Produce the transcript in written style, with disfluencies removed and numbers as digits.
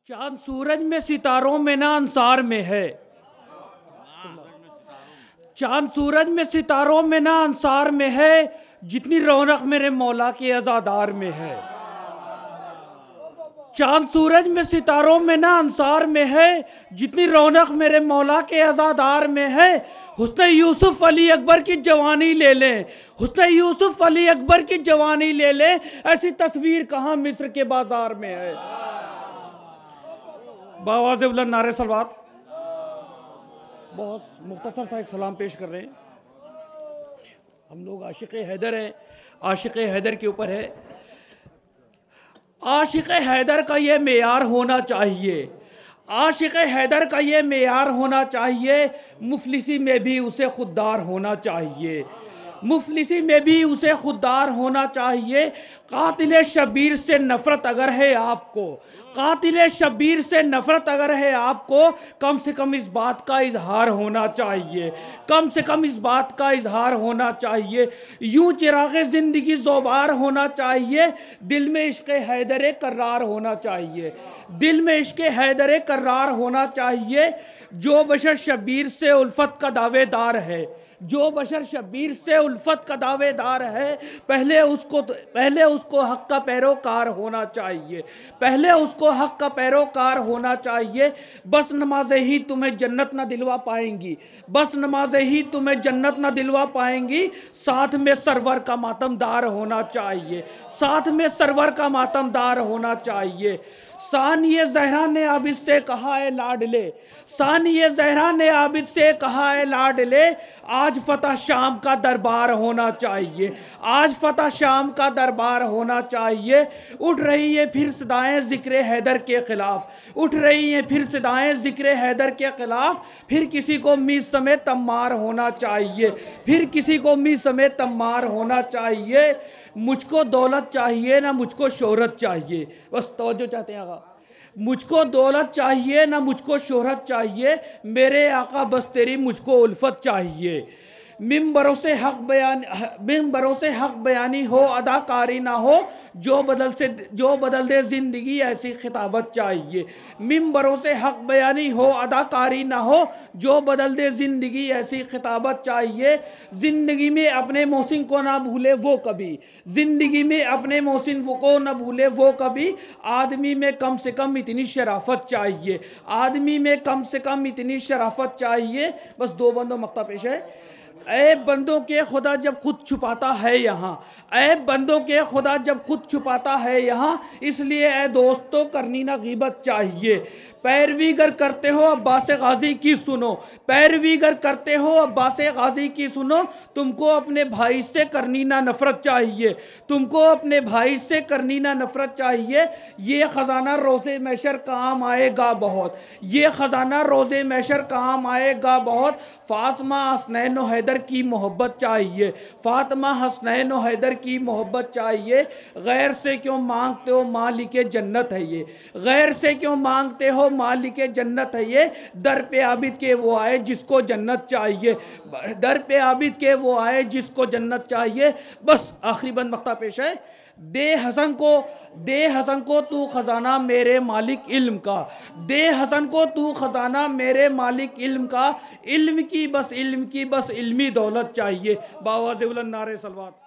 चांद सूरज में सितारों में ना अंसार में है। चांद सूरज में सितारों में ना अंसार में है, जितनी रौनक मेरे मौला के अज़ादार में है। चांद सूरज में सितारों में ना अंसार में है, जितनी रौनक मेरे मौला के अज़ादार में है। हुस्न यूसुफ अली अकबर की जवानी ले लें, हुस्न यूसुफ अली अकबर की जवानी ले लें, ऐसी तस्वीर कहाँ मिस्र के बाजार में है। बावाज़े बुलंद नारे सलवात। बहुत मुख्तसर सा एक सलाम पेश कर रहे हैं। हम लोग आशिक़ हैदर हैं, आशिक़ हैदर के ऊपर है। आशिक़ हैदर का ये मेयार होना चाहिए, आशिक़ हैदर का ये मेयार होना चाहिए। मुफलिसी में भी उसे खुददार होना चाहिए, मुफलिसी में भी उसे खुददार होना चाहिए। कातिल शबीर से नफ़रत अगर है आपको, कातिल शबीर से नफ़रत अगर है आपको, कम से कम इस बात का इजहार होना चाहिए, कम से कम इस बात का इजहार होना चाहिए। यूं चिराग़े ज़िंदगी ज़ोबार होना चाहिए, दिल में इश्क़ हैदर कर्रार होना चाहिए, दिल में इश्क़ हैदर कर्रार होना चाहिए। जो बशर शबीर से उल्फत का दावेदार है, जो बशर शबीर से उल्फत का दावेदार है, पहले उसको हक का पैरोकार होना चाहिए, पहले उसको हक का पैरोकार होना चाहिए। बस नमाज़ें ही तुम्हें जन्नत ना दिलवा पाएंगी, बस नमाज़ें ही तुम्हें जन्नत ना दिलवा पाएंगी। साथ में सरवर का मातमदार होना चाहिए, साथ में सरवर का मातमदार होना चाहिए। सानिए ज़हरा ने आबिद से कहा है लाडले, सानिए ज़हरा ने आबिद से कहा है लाडले, आज फतह शाम का दरबार होना चाहिए, आज फतह शाम का दरबार होना चाहिए। उठ रही है फिर सदाएं ज़िक्र हैदर के ख़िलाफ़, उठ रही हैं फिर सदाएं ज़िक्र हैदर के ख़िलाफ़। फिर किसी को मीज़ समेत तम्मार होना चाहिए, फिर किसी को मीज़ समेत तम्मार होना चाहिए। मुझको दौलत चाहिए ना मुझको शोहरत चाहिए, बस तवज्जो चाहते हैं आका। मुझको दौलत चाहिए ना मुझको शोहरत चाहिए, मेरे आका बस तेरी मुझको उल्फत चाहिए। मिंबरों से हक बयानी हो, अदाकारी ना हो, जो बदल दे ज़िंदगी ऐसी खिताबत चाहिए। मिंबरों से हक बयानी हो, अदाकारी ना हो, जो बदल दे ज़िंदगी ऐसी खिताबत चाहिए। ज़िंदगी में अपने मोहसिन को ना भूले वो कभी, ज़िंदगी में अपने मोहसिन को ना भूले वो कभी। आदमी में कम से कम इतनी शराफत चाहिए, आदमी में कम से कम इतनी शराफत चाहिए। बस दो बंदों मक्ता पेश है। ऐब बंदों के खुदा जब खुद छुपाता है यहाँ, ऐब बंदों के खुदा जब खुद छुपाता है यहाँ, इसलिए ऐ दोस्तों करनी ना गीबत चाहिए। पैरवी गर करते हो अब्बास गाजी की सुनो, पैरवी गर करते हो अब्बास गाजी की सुनो। तुमको अपने भाई से करनी ना नफ़रत चाहिए, तुमको अपने भाई से करनी ना नफ़रत चाहिए। ये ख़जाना रोज़े महशर काम आएगा बहुत, ये ख़जाना रोज़े महशर काम आएगा बहुत। फातिमा हसनैन हैदर की मोहब्बत चाहिए, फातिमा हसनैन हैदर की मोहब्बत चाहिए। गैर से क्यों मांगते हो मालिक जन्नत है ये, गैर से क्यों मांगते हो मालिक जन्नत है ये। दर पे आबिद के वो आए जिसको जन्नत चाहिए, दर पे आबिद के वो आए जिसको जन्नत चाहिए। बस आखिरी बंद मख्ता पेश है। दे हसन को तू खजाना मेरे मालिक इल्म का, दे हसन को तू खजाना मेरे मालिक इल्म का। इल्म की बस इल्मी दौलत चाहिए। बावाज़े बुलंद नारे सलवात।